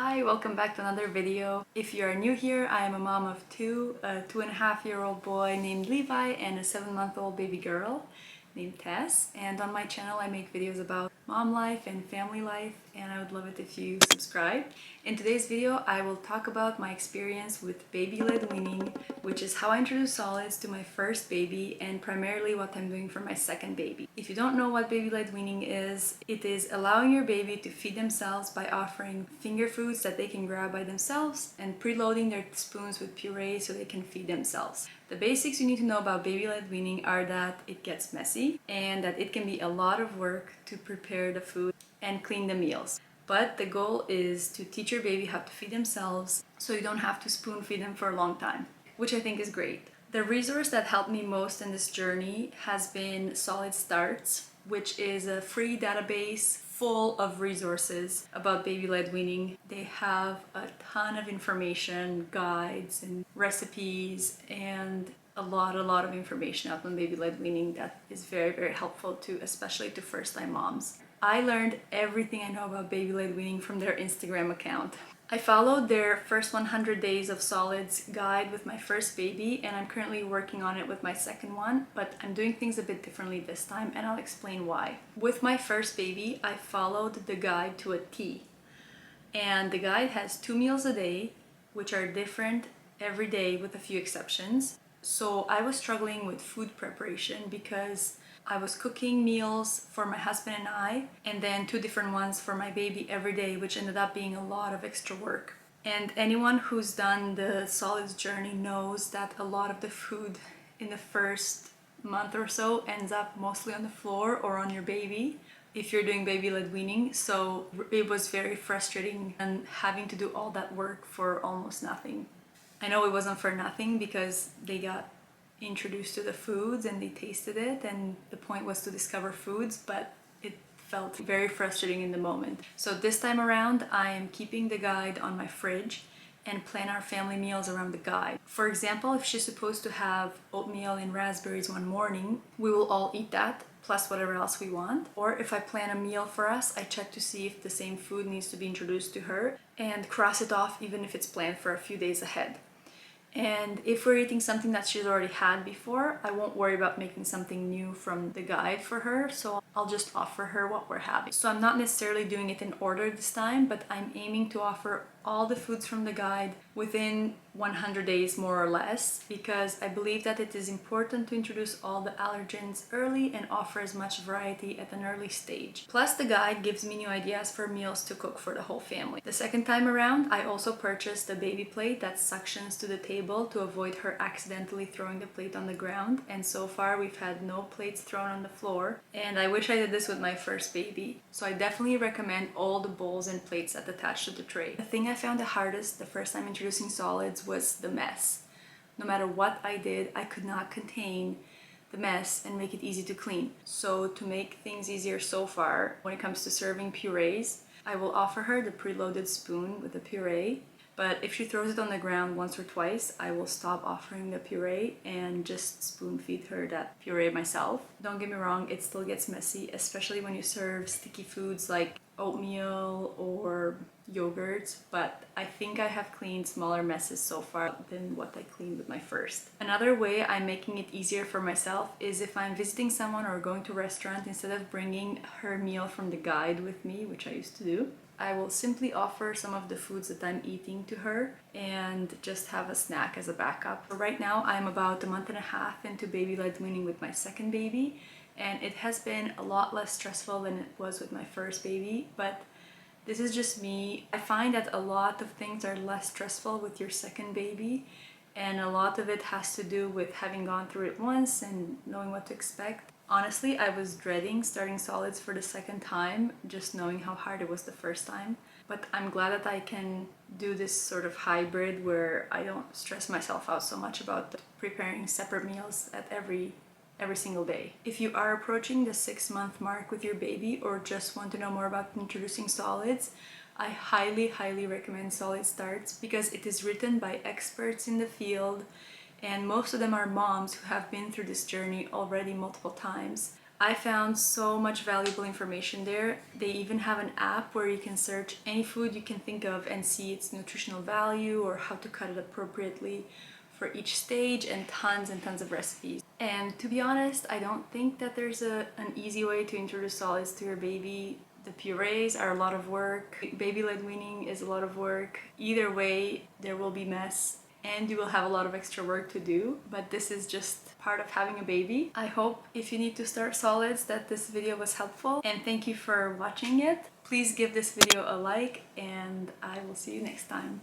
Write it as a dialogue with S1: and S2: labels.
S1: Hi, welcome back to another video. If you are new here, I am a mom of two, a 2.5-year-old boy named Levi and a 7-month-old baby girl named Tess. And on my channel I make videos about mom life and family life, and I would love it if you subscribe. In today's video I will talk about my experience with baby-led weaning, which is how I introduced solids to my first baby and primarily what I'm doing for my second baby. If you don't know what baby-led weaning is, it is allowing your baby to feed themselves by offering finger foods that they can grab by themselves and preloading their spoons with puree so they can feed themselves. The basics you need to know about baby-led weaning are that it gets messy and that it can be a lot of work to prepare the food and clean the meals. But the goal is to teach your baby how to feed themselves so you don't have to spoon feed them for a long time, which I think is great. The resource that helped me most in this journey has been Solid Starts, which is a free database full of resources about baby-led weaning. They have a ton of information, guides and recipes, and a lot of information out on baby-led weaning that is very helpful to, especially to first-time moms. I learned everything I know about baby-led weaning from their Instagram account. I followed their first 100 days of solids guide with my first baby, and I'm currently working on it with my second one, but I'm doing things a bit differently this time, and I'll explain why. With my first baby, I followed the guide to a T, and the guide has 2 meals a day, which are different every day with a few exceptions. So I was struggling with food preparation because I was cooking meals for my husband and I, and then 2 different ones for my baby every day, which ended up being a lot of extra work. And anyone who's done the solids journey knows that a lot of the food in the first month or so ends up mostly on the floor or on your baby if you're doing baby-led weaning. So it was very frustrating and having to do all that work for almost nothing. I know it wasn't for nothing because they got introduced to the foods and they tasted it, and the point was to discover foods, but it felt very frustrating in the moment. So this time around I am keeping the guide on my fridge and plan our family meals around the guide. For example, if she's supposed to have oatmeal and raspberries one morning, we will all eat that plus whatever else we want. Or if I plan a meal for us, I check to see if the same food needs to be introduced to her and cross it off even if it's planned for a few days ahead. And if we're eating something that she's already had before, I won't worry about making something new from the guide for her, so I'll just offer her what we're having. So I'm not necessarily doing it in order this time, but I'm aiming to offer all the foods from the guide within 100 days more or less, because I believe that it is important to introduce all the allergens early and offer as much variety at an early stage. Plus the guide gives me new ideas for meals to cook for the whole family. The second time around I also purchased a baby plate that suctions to the table to avoid her accidentally throwing the plate on the ground, and so far we've had no plates thrown on the floor, and I wish I did this with my first baby. So I definitely recommend all the bowls and plates that attach to the tray. The thing I found the hardest the first time introducing solids was the mess. No matter what I did, I could not contain the mess and make it easy to clean. So to make things easier so far, when it comes to serving purees, I will offer her the preloaded spoon with the puree, but if she throws it on the ground once or twice, I will stop offering the puree and just spoon feed her that puree myself. Don't get me wrong, it still gets messy, especially when you serve sticky foods like oatmeal or yogurts, but I think I have cleaned smaller messes so far than what I cleaned with my first. Another way I'm making it easier for myself is if I'm visiting someone or going to a restaurant, instead of bringing her meal from the guide with me, which I used to do, I will simply offer some of the foods that I'm eating to her and just have a snack as a backup. So right now I'm about a month and a half into baby-led weaning with my second baby, and it has been a lot less stressful than it was with my first baby, but this is just me. I find that a lot of things are less stressful with your second baby, and a lot of it has to do with having gone through it once and knowing what to expect. Honestly, I was dreading starting solids for the second time, just knowing how hard it was the first time. But I'm glad that I can do this sort of hybrid where I don't stress myself out so much about preparing separate meals at every single day. If you are approaching the 6-month mark with your baby or just want to know more about introducing solids, I highly recommend Solid Starts because it is written by experts in the field, and most of them are moms who have been through this journey already multiple times. I found so much valuable information there. They even have an app where you can search any food you can think of and see its nutritional value or how to cut it appropriately for each stage, and tons of recipes. And to be honest, I don't think that there's an easy way to introduce solids to your baby. The purees are a lot of work. Baby-led weaning is a lot of work. Either way, there will be mess and you will have a lot of extra work to do, but this is just part of having a baby. I hope if you need to start solids that this video was helpful, and thank you for watching it. Please give this video a like and I will see you next time.